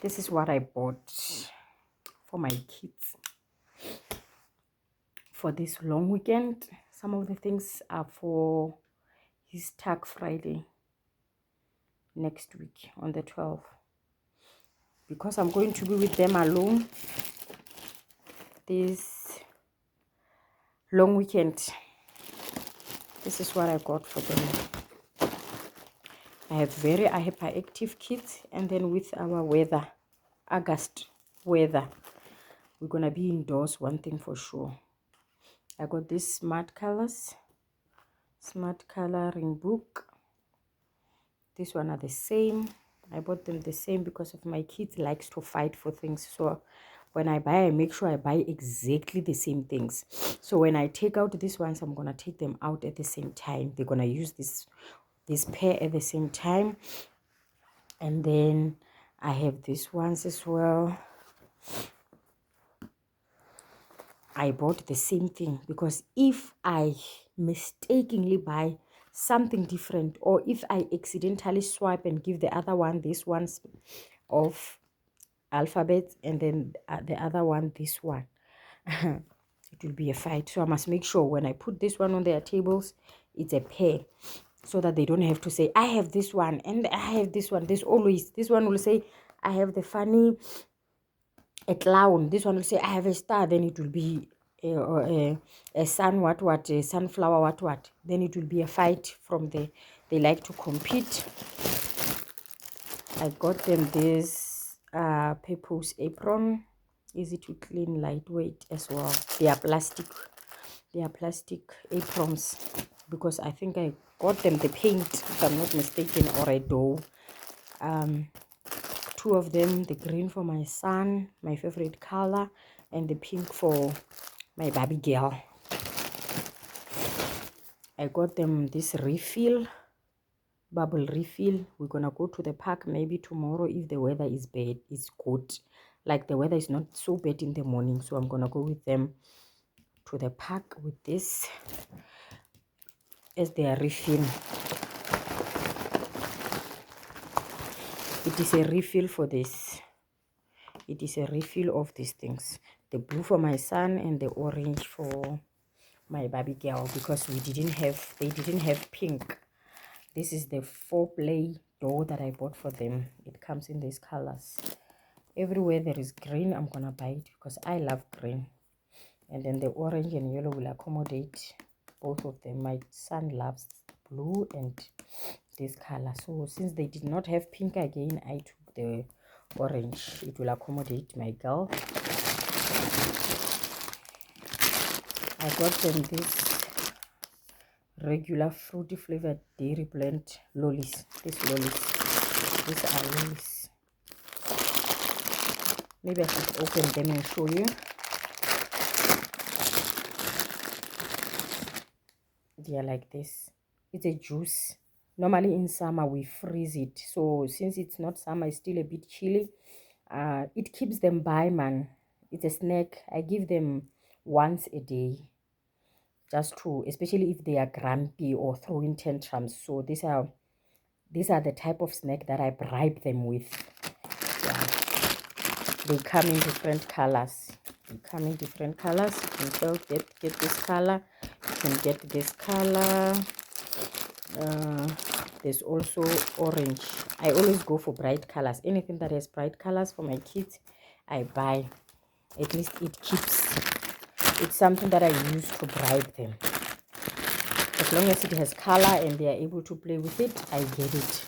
This is what I bought for my kids for this long weekend. Some of the things are for his Tag Friday next week on the 12th. Because I'm going to be with them alone this long weekend. This is what I got for them. I have very hyperactive kids, and then with our weather, August weather, we're gonna be indoors, one thing for sure. I got this smart coloring book. This one are the same. I bought them the same because of my kids likes to fight for things. So when I buy, I make sure I buy exactly the same things. So when I take out these ones, I'm gonna take them out at the same time. They're gonna use this pair at the same time. And then I have these ones as well. I bought the same thing because if I mistakenly buy something different, or if I accidentally swipe and give the other one this one's of alphabet and then the other one this one, it will be a fight. So I must make sure when I put this one on their tables, it's a pair, so that they don't have to say I have this one and I have this one. This one will say I have the funny a clown. This one will say I have a star. Then it will be a sun a sunflower what. Then it will be a fight from there. They like to compete. I got them this Purpose apron, easy to clean, lightweight as well. They are plastic aprons, because I think I got them the paint, if I'm not mistaken, or a dough. Two of them, the green for my son, my favorite color, and the pink for my baby girl. I got them this bubble refill. We're gonna go to the park maybe tomorrow if the weather is good. Like the weather is not so bad in the morning, so I'm gonna go with them to the park with this as their refill. It is a refill for this. It is a refill of these things. The blue for my son and the orange for my baby girl, because they didn't have pink. This is the 4-play dough that I bought for them. It comes in these colors. Everywhere there is green, I'm gonna buy it because I love green. And then the orange and yellow will accommodate both of them. My son loves blue and this color. So since they did not have pink again, I took the orange. It will accommodate my girl. I got them this regular fruity flavored dairy blend lollies. These are lollies. Maybe I should open them and show you. They are like this. It's a juice. Normally in summer we freeze it, so since it's not summer, it's still a bit chilly. It keeps them by, man. It's a snack. I give them once a day, just to, especially if they are grumpy or throwing tantrums. So these are the type of snack that I bribe them with. Yeah. They come in different colors. You can get this color. You can get this color. There's also orange. I always go for bright colors. Anything that has bright colors for my kids, I buy. At least it's something that I use to bribe them. As long as it has color and they are able to play with it, I get it.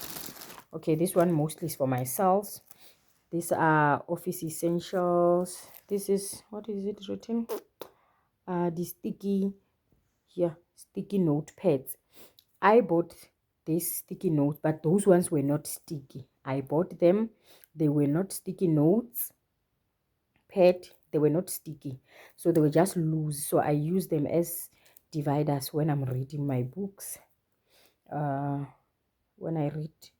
Okay, this one mostly is for myself. These are office essentials. This is, what is it written? The sticky notepads. I bought these sticky notes, but those ones were not sticky. I bought them. They were not sticky notes pad. They were not sticky, so they were just loose. So I use them as dividers when I'm reading my books. When I read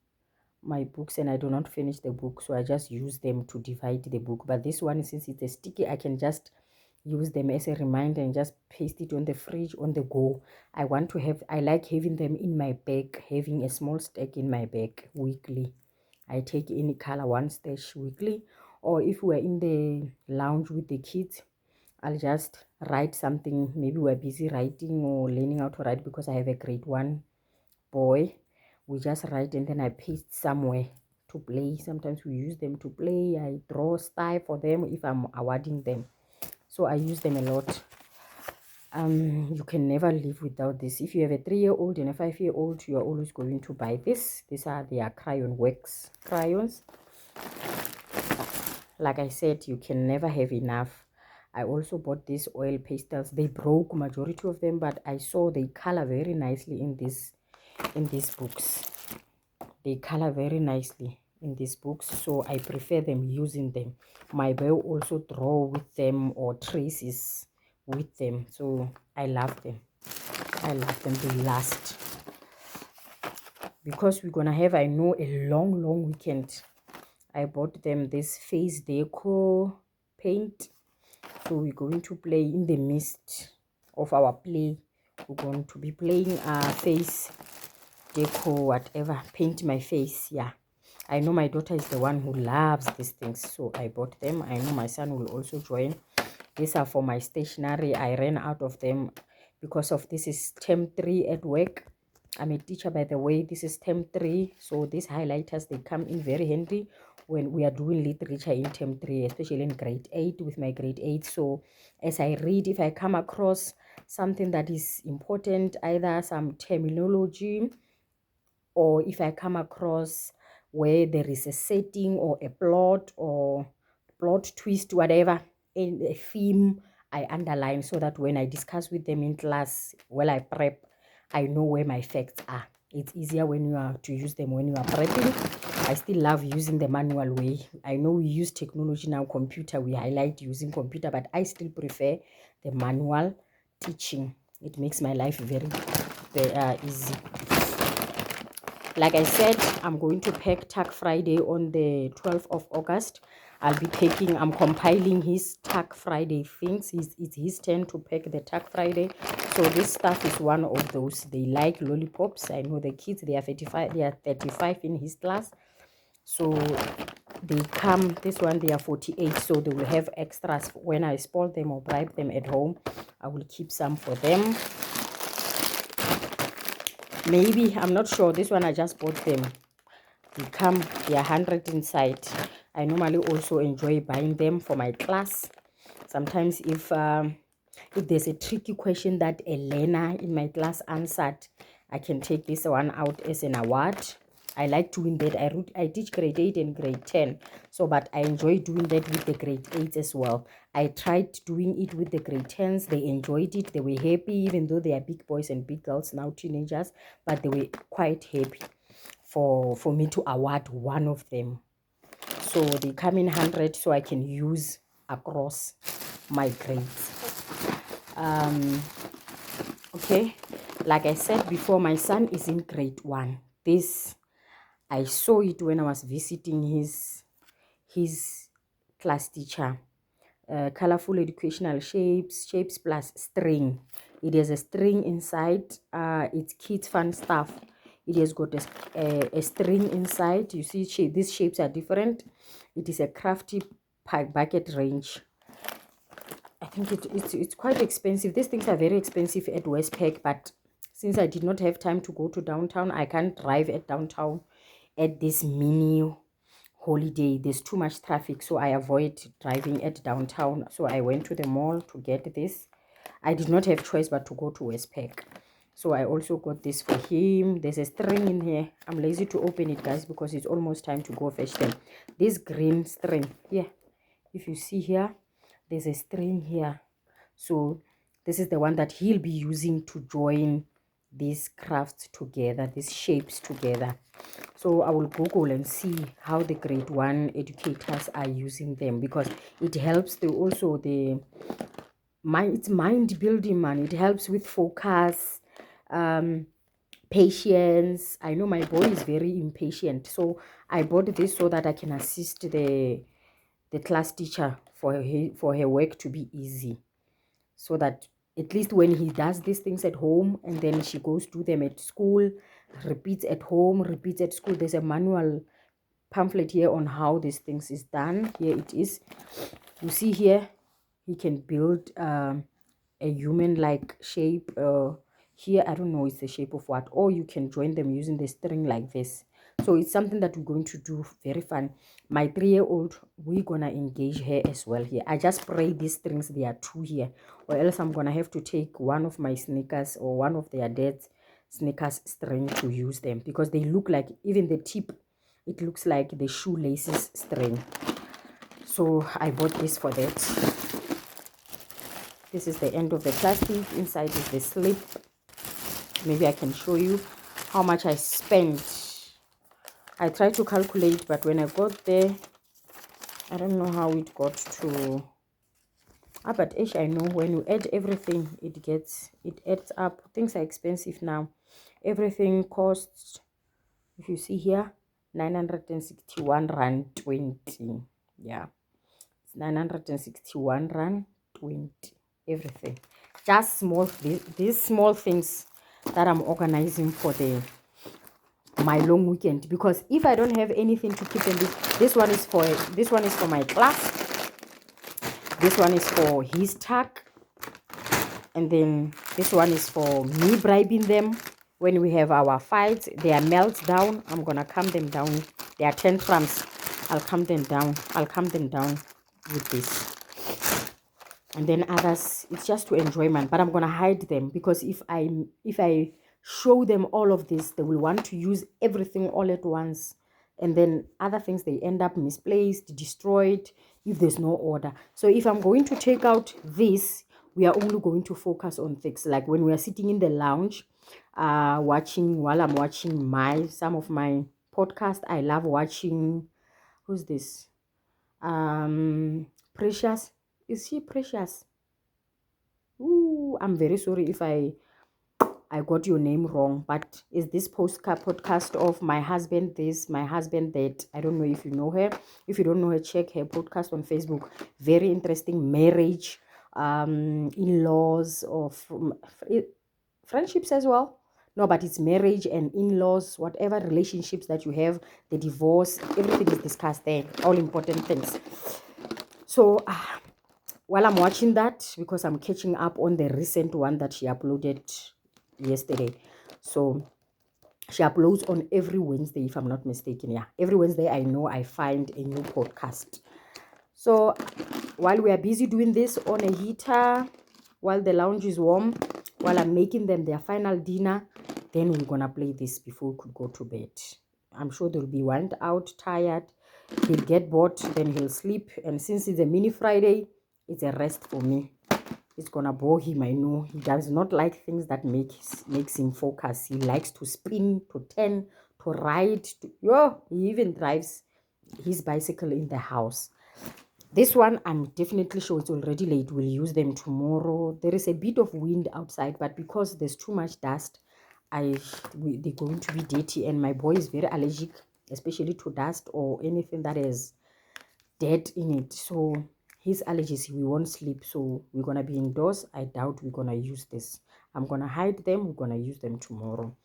my books and I do not finish the book, so I just use them to divide the book. But this one, since it's a sticky, I can just use them as a reminder and just paste it on the fridge on the go. I like having them in my bag, having a small stack in my bag weekly. I take any color, one stash weekly. Or if we're in the lounge with the kids, I'll just write something. Maybe we're busy writing or learning how to write because I have a grade 1 boy. We just write and then I paste somewhere to play. Sometimes we use them to play. I draw style for them if I'm awarding them. So I use them a lot. You can never live without this. If you have a 3-year-old and a 5-year-old, you are always going to buy this. These are their crayon wax crayons. Like I said, you can never have enough. I also bought these oil pastels. They broke majority of them, but I saw they color very nicely in these books. They color very nicely in these books, so I prefer them using them. My boy also draw with them or traces with them, so I love them. I love them. They last, because we're gonna have, I know, a long weekend. I bought them this face deco paint, so we're going to play in the midst of our play. We're going to be playing face deco, whatever, paint my face. Yeah, I know my daughter is the one who loves these things, so I bought them. I know my son will also join. These are for my stationery. I ran out of them because of this is term 3 at work. I'm a teacher, by the way. This is term 3, so these highlighters, they come in very handy when we are doing literature in term 3, especially in grade 8 with my grade 8. So as I read, if I come across something that is important, either some terminology, or if I come across where there is a setting or a plot or plot twist, whatever, in a theme, I underline, so that when I discuss with them in class, while I prep, I know where my facts are. It's easier when you are to use them when you are prepping. I still love using the manual way. I know we use technology now, computer, we highlight using computer, but I still prefer the manual teaching. It makes my life very easy. Like I said, I'm going to pack Tag Friday on the 12th of August. I'll be packing, I'm compiling his Tag Friday things. It's his turn to pack the Tag Friday. So this stuff is one of those. They like lollipops. I know the kids, they are 35 in his class. So they come, this one, they are 48. So they will have extras. When I spoil them or bribe them at home, I will keep some for them. Maybe, I'm not sure. This one I just bought them. They come, they are 100 inside. I normally also enjoy buying them for my class. Sometimes if there's a tricky question that a learner in my class answered, I can take this one out as an award. I like doing that. I teach grade 8 and grade 10. So, but I enjoy doing that with the grade 8 as well. I tried doing it with the grade 10s. They enjoyed it. They were happy, even though they are big boys and big girls, now teenagers. But they were quite happy for me to award one of them. So they come in 100, so I can use across my grades. Okay, like I said before, my son is in grade 1. This, I saw it when I was visiting his class teacher. Colorful educational shapes plus string. It has a string inside. It's kids fun stuff. It has got a string inside. You see, these shapes are different. It is a crafty bucket range. I think it's quite expensive. These things are very expensive at Westpac, but since I did not have time to go to downtown, I can't drive at downtown at this mini holiday. There's too much traffic, so I avoid driving at downtown. So I went to the mall to get this. I did not have choice but to go to Westpac. So I also got this for him. There's a string in here. I'm lazy to open it, guys, because it's almost time to go fetch them. This green string here, if you see here, there's a string here. So this is the one that he'll be using to join these crafts together, these shapes together. So I will Google and see how the grade 1 educators are using them, because it helps it's mind building, man. It helps with focus, patience. I know my boy is very impatient, so I bought this so that I can assist the class teacher for her work to be easy, so that at least when he does these things at home and then she goes do them at school, repeats at home, repeats at school, there's a manual pamphlet here on how these things is done. Here it is. You see here, he can build a human like shape. Here I don't know it's the shape of what, or you can join them using the string like this. So it's something that we're going to do, very fun. My 3-year-old, we're gonna engage her as well here. I just spray these strings, there are 2 here, or else I'm gonna have to take one of my sneakers or one of their dad's sneakers string to use them, because they look like, even the tip, it looks like the shoelaces string. So I bought this for that. This is the end of the plastic. Inside is the slip. Maybe I can show you how much I spent. I tried to calculate, but when I got there, I don't know how it got to. But I know when you add everything, it adds up. Things are expensive now. Everything costs, if you see here, 961 rand 20. Yeah, it's 961 rand 20. Everything, just small, these small things that I'm organizing for my long weekend, because if I don't have anything to keep in this one is for my class, this one is for his tag, and then this one is for me bribing them when we have our fights, their meltdown. I'm gonna calm them down, their tantrums, I'll calm them down with this. And then others, it's just to enjoyment, but I'm gonna hide them, because if I show them all of this, they will want to use everything all at once, and then other things, they end up misplaced, destroyed, if there's no order. So if I'm going to take out this, we are only going to focus on things like when we are sitting in the lounge, while I'm watching some of my podcast. I love watching, who's this, Precious. Is she Precious? Ooh, I'm very sorry if I got your name wrong, but is this podcast of my husband this, my husband that? I don't know if you know her. If you don't know her, check her podcast on Facebook. Very interesting. Marriage, in-laws, or friendships as well. No, but it's marriage and in-laws, whatever relationships that you have, the divorce, everything is discussed there, all important things. So while I'm watching that, because I'm catching up on the recent one that she uploaded yesterday. So she uploads on every Wednesday, if I'm not mistaken. Yeah, every Wednesday I know I find a new podcast. So while we are busy doing this on a heater, while the lounge is warm, while I'm making them their final dinner, then we're gonna play this before we could go to bed. I'm sure they'll be worn out, tired. He'll get bored, then he'll sleep. And since it's a mini Friday, it's a rest for me. It's gonna bore him, I know. He does not like things that makes him focus. He likes to spin, to turn, to ride. He even drives his bicycle in the house. This one, I'm definitely sure it's already late. We'll use them tomorrow. There is a bit of wind outside, but because there's too much dust, they're going to be dirty. And my boy is very allergic, especially to dust or anything that has dirt in it. So his allergies, we won't sleep. So we're going to be indoors. I doubt we're going to use this. I'm going to hide them. We're going to use them tomorrow.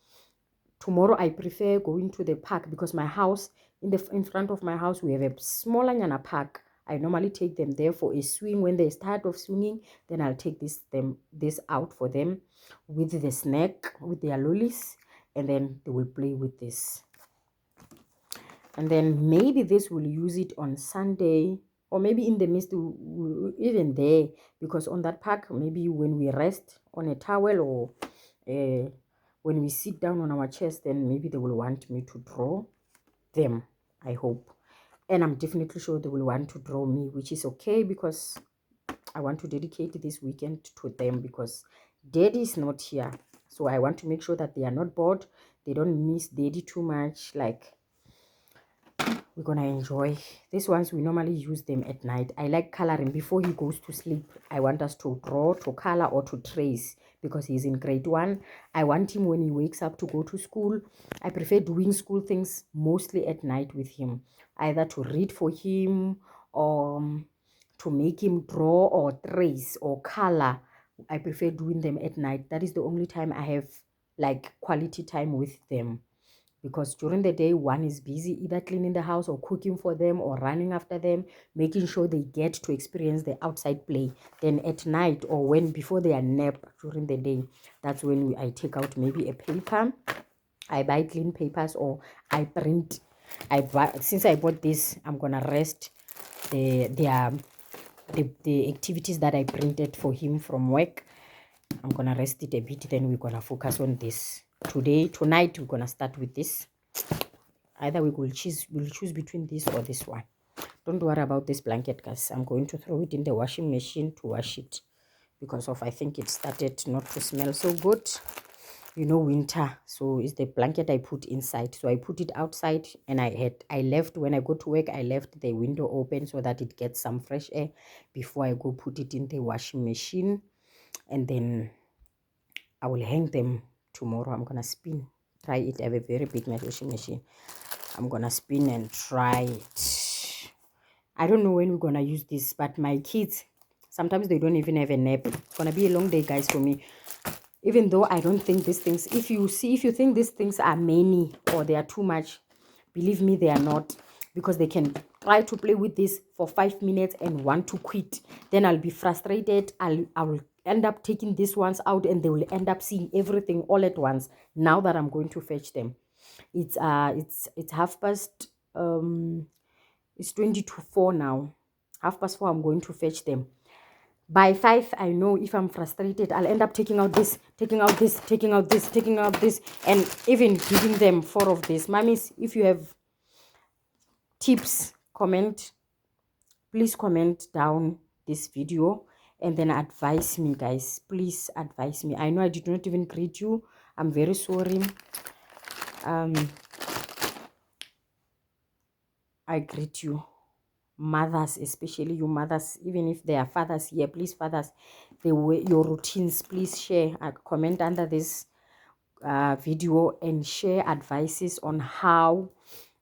Tomorrow, I prefer going to the park, because my house, in front of my house, we have a smaller Nyana park. I normally take them there for a swing. When they start off swinging, then I'll take this out for them with the snack, with their lollies, and then they will play with this. And then maybe this will use it on Sunday, or maybe in the midst, even there, because on that park, maybe when we rest on a towel, or when we sit down on our chairs, then maybe they will want me to draw them, I hope. And I'm definitely sure they will want to draw me, which is okay, because I want to dedicate this weekend to them, because daddy is not here. So I want to make sure that they are not bored. They don't miss daddy too much. Like, we're gonna enjoy these ones. We normally use them at night. I like coloring before he goes to sleep. I want us to draw, to color, or to trace, because he's in grade 1. I want him, when he wakes up to go to school, I prefer doing school things mostly at night with him, either to read for him, or to make him draw or trace or color. I prefer doing them at night. That is the only time I have like quality time with them. because during the day one is busy either cleaning the house or cooking for them or running after them, making sure they get to experience the outside play. Then at night, or when before they are nap during the day, that's when I take out maybe a paper. I buy clean papers, or I print. Since I bought this, I'm gonna rest the activities that I printed for him from work. I'm gonna rest it a bit, then we're gonna focus on this. Tonight we're gonna start with this. Either we'll choose between this or this one. Don't worry about this blanket, guys. I'm going to throw it in the washing machine to wash it, because of I think it started not to smell so good. You know, winter, so it's the blanket I put inside. So I put it outside, and I left, when I go to work, I left the window open so that it gets some fresh air before I go put it in the washing machine. And then I will hang them tomorrow. I'm gonna try it. I have a very big washing machine. I'm gonna spin and try it. I don't know when we're gonna use this, but my kids, sometimes they don't even have a nap. It's gonna be a long day, guys, for me. Even though I don't think these things, if you think these things are many or they are too much, believe me, they are not, because they can try to play with this for 5 minutes and want to quit. Then I'll be frustrated. I will end up taking these ones out, and they will end up seeing everything all at once. Now that I'm going to fetch them, it's 4:30. It's 20 to 4 now. 4:30, I'm going to fetch them. By 5, I know if I'm frustrated, I'll end up taking out this, taking out this, taking out this, taking out this, and even giving them 4 of this. Mummies, if you have tips, please comment down this video, and then advise me, guys. Please advise me. I know I did not even greet you. I'm very sorry. I greet you, mothers, especially you mothers. Even if there are fathers here, please, fathers, your routines, please share, comment under this video, and share advices on how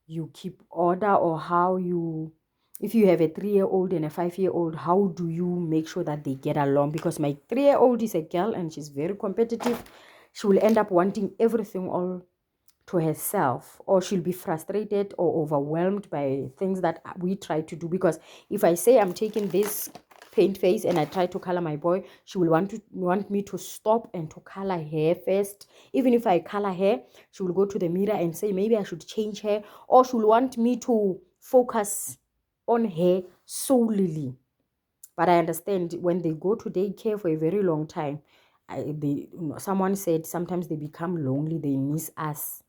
you keep order, or how you, if you have a 3-year-old and a 5-year-old, how do you make sure that they get along? Because my 3-year-old is a girl, and she's very competitive. She will end up wanting everything all to herself, or she'll be frustrated or overwhelmed by things that we try to do. Because if I say I'm taking this paint face and I try to color my boy, she will want me to stop and to color hair first. Even if I color hair, she will go to the mirror and say maybe I should change hair, or she will want me to focus on hair solely. But I understand when they go to daycare for a very long time, someone said sometimes they become lonely, they miss us.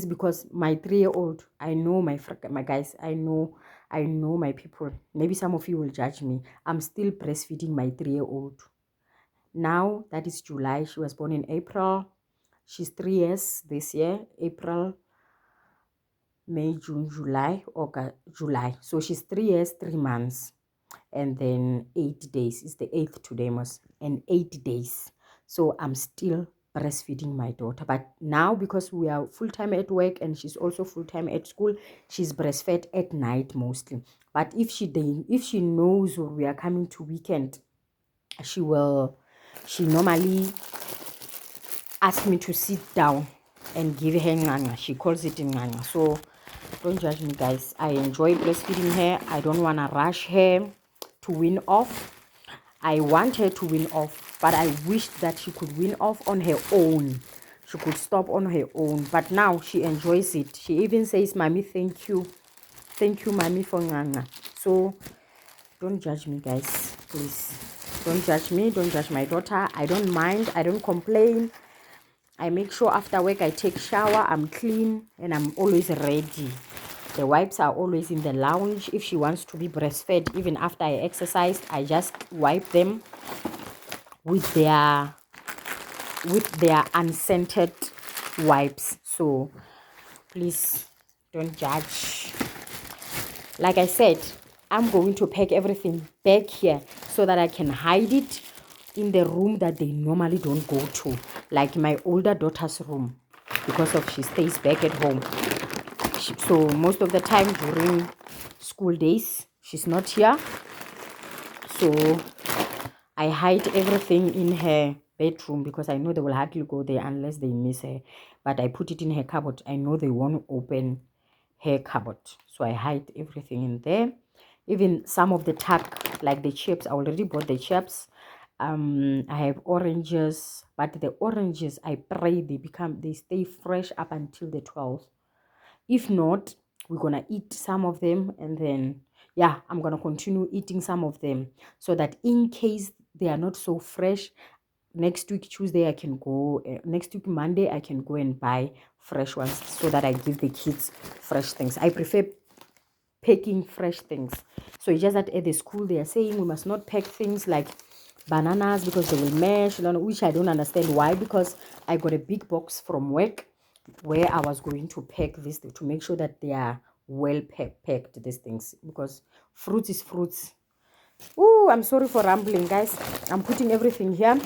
Because my 3-year-old, I know my guys, I know my people. Maybe some of you will judge me. I'm still breastfeeding my 3-year-old. Now that is July. She was born in April. She's 3 years this year. April, May, June, July, August, July. So she's 3 years, 3 months, and then 8 days. It's the 8th today, and 8 days. So I'm still breastfeeding my daughter. But now, because we are full-time at work and she's also full-time at school, she's breastfed at night mostly. But if she knows we are coming to weekend, she normally ask me to sit down and give her nganga. She calls it nganga. So don't judge me, guys. I enjoy breastfeeding her. I don't want to rush her to win off. I want her to win off, but I wish that she could win off on her own. She could stop on her own. But now she enjoys it. She even says, "Mommy, thank you. Thank you, Mommy, for nganga." So don't judge me, guys. Please. Don't judge me. Don't judge my daughter. I don't mind. I don't complain. I make sure after work I take shower, I'm clean, and I'm always ready. The wipes are always in the lounge. If she wants to be breastfed, even after I exercised, I just wipe them with their unscented wipes. So please don't judge. Like I said, I'm going to pack everything back here so that I can hide it in the room that they normally don't go to, like my older daughter's room, because she stays back at home. So most of the time during school days, she's not here. So I hide everything in her bedroom, because I know they will hardly go there unless they miss her. but I put it in her cupboard. I know they won't open her cupboard, so I hide everything in there. Even some of the tuck, like the chips, I already bought the chips. I have oranges, but the oranges, I pray they stay fresh up until the 12th. If not, we're gonna eat some of them, and then yeah, I'm gonna continue eating some of them, so that in case they are not so fresh, next week Tuesday I can go, next week Monday I can go and buy fresh ones, so that I give the kids fresh things. I prefer packing fresh things. So it's just that at the school they are saying we must not pack things like bananas because they will mash, which I don't understand why, because I got a big box from work where I was going to pack this to make sure that they are well packed, these things, because fruits is fruits. Oh, I'm sorry for rambling, guys. I'm putting everything here.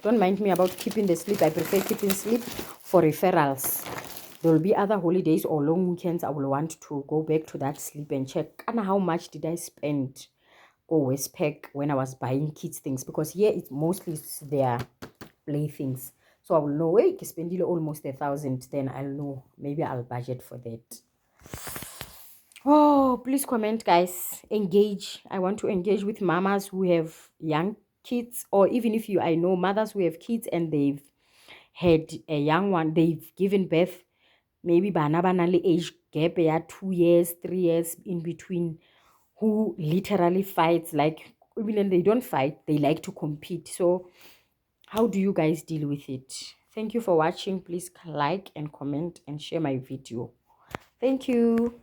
Don't mind me about keeping the sleep. I prefer keeping sleep for referrals. There will be other holidays or long weekends I will want to go back to that sleep and check how much did I spend or Westpac when I was buying kids things, because here it's mostly their playthings. So I will know, hey, I spend almost 1,000, then I'll know, maybe I'll budget for that. Oh, please comment, guys. Engage. I want to engage with mamas who have young kids, or even if I know mothers who have kids and they've had a young one, they've given birth, maybe banali age gap, 2 years, 3 years in between, who literally fights, like even when they don't fight, they like to compete. So how do you guys deal with it? Thank you for watching. Please like and comment and share my video. Thank you.